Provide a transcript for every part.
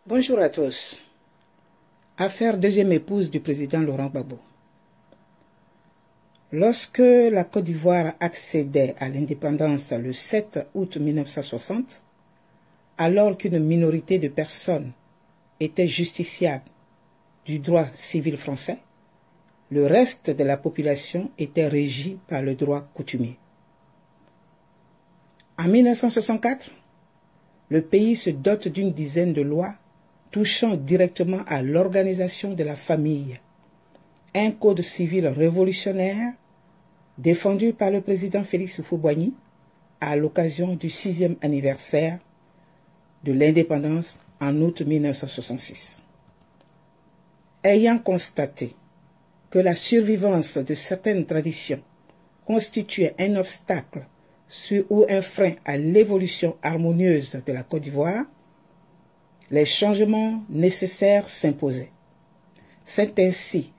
Bonjour à tous. Affaire deuxième épouse du président Laurent Gbagbo. Lorsque la Côte d'Ivoire accédait à l'indépendance le 7 août 1960, alors qu'une minorité de personnes était justiciable du droit civil français, le reste de la population était régi par le droit coutumier. En 1964, le pays se dote d'une dizaine de lois touchant directement à l'organisation de la famille, un code civil révolutionnaire défendu par le président Félix Houphouët-Boigny à l'occasion du 6e anniversaire de l'indépendance en août 1966. Ayant constaté que la survivance de certaines traditions constituait un obstacle ou un frein à l'évolution harmonieuse de la Côte d'Ivoire, les changements nécessaires s'imposaient. C'est ainsi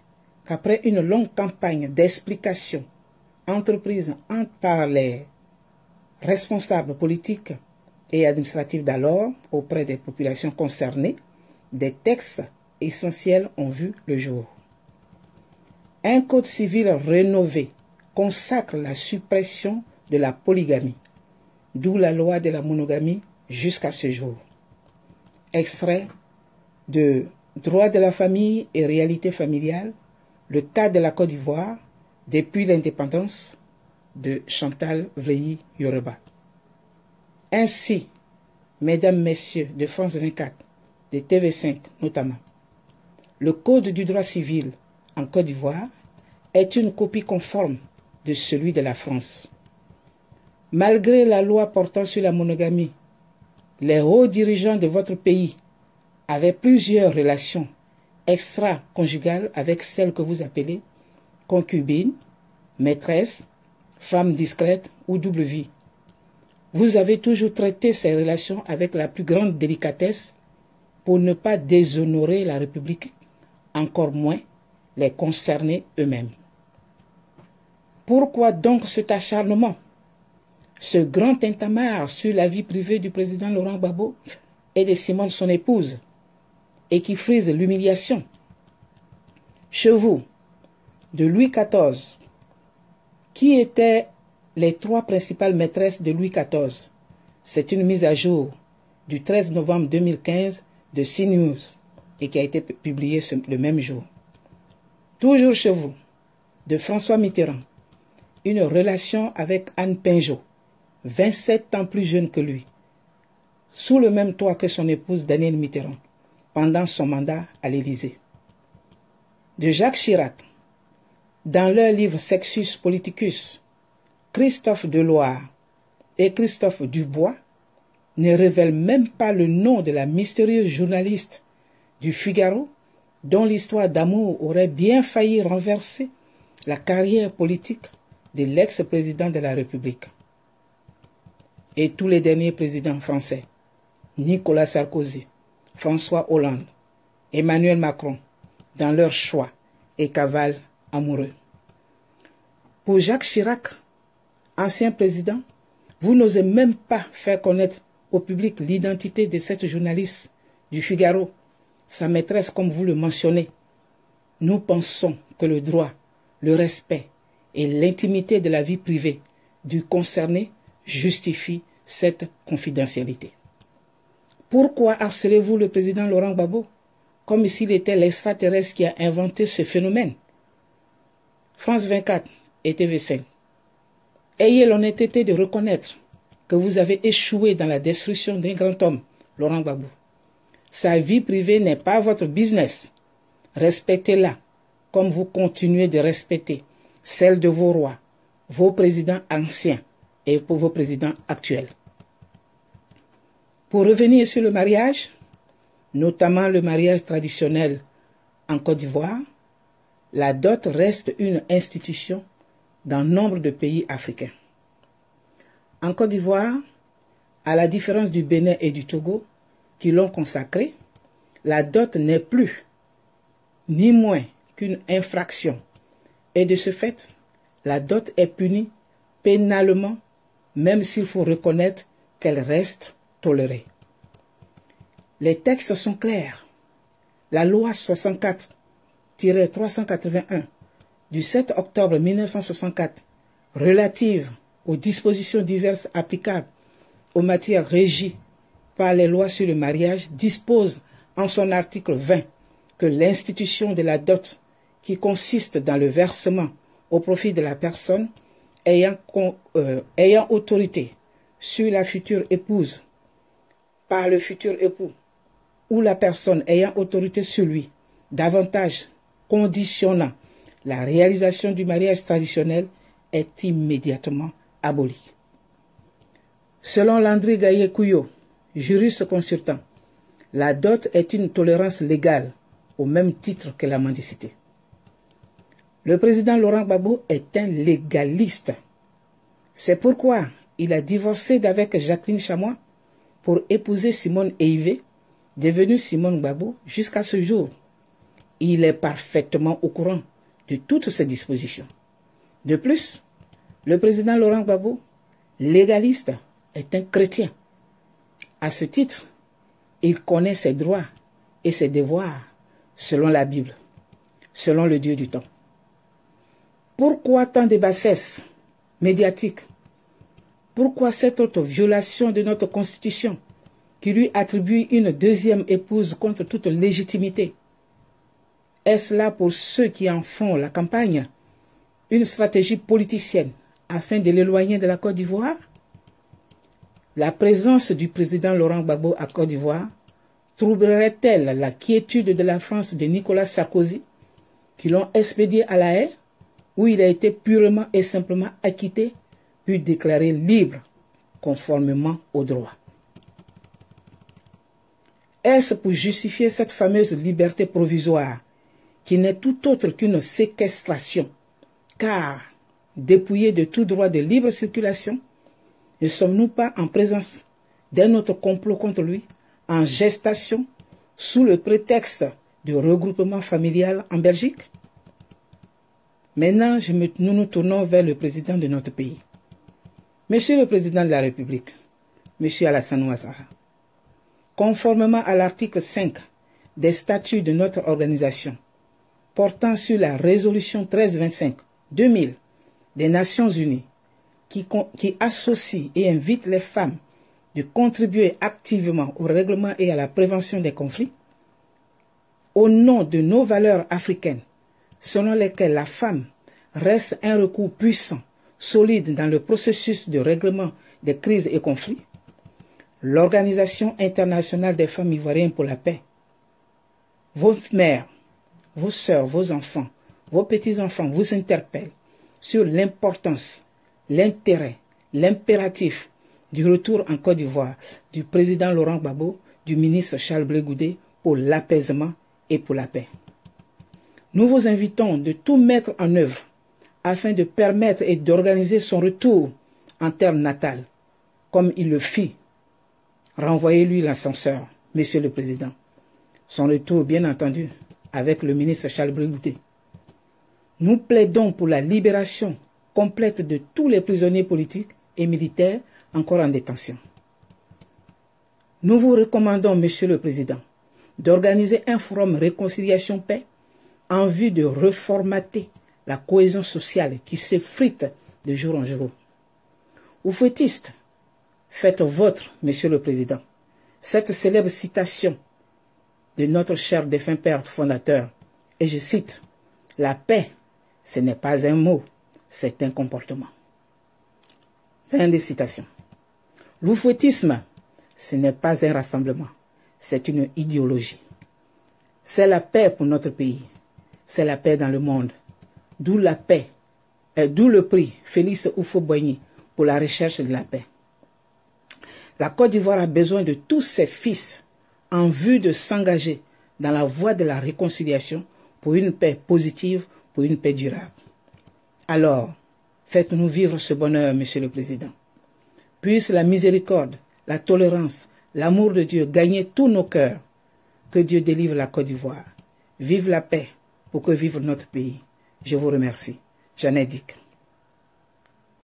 qu'après une longue campagne d'explication entreprise par les responsables politiques et administratifs d'alors auprès des populations concernées, des textes essentiels ont vu le jour. Un code civil rénové consacre la suppression de la polygamie, d'où la loi de la monogamie jusqu'à ce jour. Extrait de Droit de la famille et réalité familiale, le cas de la Côte d'Ivoire depuis l'indépendance de Chantal Vleilly-Yoruba. Ainsi, mesdames, messieurs de France 24, de TV5 notamment, le Code du droit civil en Côte d'Ivoire est une copie conforme de celui de la France. Malgré la loi portant sur la monogamie, les hauts dirigeants de votre pays avaient plusieurs relations extra-conjugales avec celles que vous appelez concubines, maîtresses, femmes discrètes ou double vie. Vous avez toujours traité ces relations avec la plus grande délicatesse pour ne pas déshonorer la République, encore moins les concernés eux-mêmes. Pourquoi donc cet acharnement, ce grand tintamarre sur la vie privée du président Laurent Gbagbo et de Simone, son épouse, et qui frise l'humiliation? Chez vous, de Louis XIV, qui étaient les trois principales maîtresses de Louis XIV? C'est une mise à jour du 13 novembre 2015 de CNews et qui a été publiée le même jour. Toujours chez vous, de François Mitterrand, une relation avec Anne Pinjot, 27 ans plus jeune que lui, sous le même toit que son épouse Danielle Mitterrand, pendant son mandat à l'Élysée. De Jacques Chirac, dans leur livre Sexus Politicus, Christophe Deloire et Christophe Dubois ne révèlent même pas le nom de la mystérieuse journaliste du Figaro dont l'histoire d'amour aurait bien failli renverser la carrière politique de l'ex-président de la République. Et tous les derniers présidents français, Nicolas Sarkozy, François Hollande, Emmanuel Macron, dans leur choix et cavale amoureux. Pour Jacques Chirac, ancien président, vous n'osez même pas faire connaître au public l'identité de cette journaliste du Figaro, sa maîtresse comme vous le mentionnez. Nous pensons que le droit, le respect et l'intimité de la vie privée du concerné justifient cette confidentialité. Pourquoi harcelez-vous le président Laurent Gbagbo comme s'il était l'extraterrestre qui a inventé ce phénomène? France 24 et TV5, ayez l'honnêteté de reconnaître que vous avez échoué dans la destruction d'un grand homme, Laurent Gbagbo. Sa vie privée n'est pas votre business. Respectez-la comme vous continuez de respecter celle de vos rois, vos présidents anciens et pour vos présidents actuels. Pour revenir sur le mariage, notamment le mariage traditionnel en Côte d'Ivoire, la dot reste une institution dans nombre de pays africains. En Côte d'Ivoire, à la différence du Bénin et du Togo, qui l'ont consacrée, la dot n'est plus ni moins qu'une infraction. Et de ce fait, la dot est punie pénalement, même s'il faut reconnaître qu'elle reste tolérée. Les textes sont clairs. La loi 64-381 du 7 octobre 1964 relative aux dispositions diverses applicables aux matières régies par les lois sur le mariage dispose en son article 20 que l'institution de la dot, qui consiste dans le versement au profit de la personne ayant autorité sur la future épouse par le futur époux ou la personne ayant autorité sur lui, davantage conditionnant la réalisation du mariage traditionnel, est immédiatement abolie. Selon Landry Gaye-Couillot, juriste consultant, la dot est une tolérance légale au même titre que la mendicité. Le président Laurent Gbagbo est un légaliste. C'est pourquoi il a divorcé d'avec Jacqueline Chamois pour épouser Simone Eivé, devenue Simone Gbagbo jusqu'à ce jour. Il est parfaitement au courant de toutes ces dispositions. De plus, le président Laurent Gbagbo, légaliste, est un chrétien. À ce titre, il connaît ses droits et ses devoirs selon la Bible, selon le Dieu du temps. Pourquoi tant de bassesse médiatique? Pourquoi cette autre violation de notre Constitution qui lui attribue une deuxième épouse contre toute légitimité? Est-ce là pour ceux qui en font la campagne une stratégie politicienne afin de l'éloigner de la Côte d'Ivoire? La présence du président Laurent Gbagbo à Côte d'Ivoire troublerait-elle la quiétude de la France de Nicolas Sarkozy, qui l'ont expédié à La Haye, où il a été purement et simplement acquitté, puis déclaré libre, conformément au droit? Est-ce pour justifier cette fameuse liberté provisoire, qui n'est tout autre qu'une séquestration, car, dépouillé de tout droit de libre circulation, ne sommes-nous pas en présence d'un autre complot contre lui, en gestation, sous le prétexte de regroupement familial en Belgique? Maintenant, nous nous tournons vers le président de notre pays. Monsieur le président de la République, Monsieur Alassane Ouattara, conformément à l'article 5 des statuts de notre organisation, portant sur la résolution 1325-2000 des Nations Unies, qui associe et invite les femmes de contribuer activement au règlement et à la prévention des conflits, au nom de nos valeurs africaines, selon lesquelles la femme reste un recours puissant, solide dans le processus de règlement des crises et conflits, l'Organisation internationale des femmes ivoiriennes pour la paix, vos mères, vos sœurs, vos enfants, vos petits-enfants vous interpellent sur l'importance, l'intérêt, l'impératif du retour en Côte d'Ivoire du président Laurent Gbagbo, du ministre Charles Blé Goudé pour l'apaisement et pour la paix. Nous vous invitons de tout mettre en œuvre afin de permettre et d'organiser son retour en terre natale, comme il le fit. Renvoyez-lui l'ascenseur, Monsieur le Président. Son retour, bien entendu, avec le ministre Charles Blé Goudé. Nous plaidons pour la libération complète de tous les prisonniers politiques et militaires encore en détention. Nous vous recommandons, Monsieur le Président, d'organiser un forum réconciliation-paix en vue de reformater la cohésion sociale qui s'effrite de jour en jour. Oufouettistes, faites vôtre, Monsieur le Président, cette célèbre citation de notre cher défunt père fondateur, et je cite, « La paix, ce n'est pas un mot, c'est un comportement. » Fin de citation. L'oufouettisme, ce n'est pas un rassemblement, c'est une idéologie. C'est la paix pour notre pays, c'est la paix dans le monde. D'où la paix, d'où le prix Félix Houphouët-Boigny pour la recherche de la paix. La Côte d'Ivoire a besoin de tous ses fils en vue de s'engager dans la voie de la réconciliation pour une paix positive, pour une paix durable. Alors, faites-nous vivre ce bonheur, Monsieur le Président. Puisse la miséricorde, la tolérance, l'amour de Dieu gagner tous nos cœurs. Que Dieu délivre la Côte d'Ivoire. Vive la paix pour que vive notre pays. Je vous remercie. Jeanne Dick.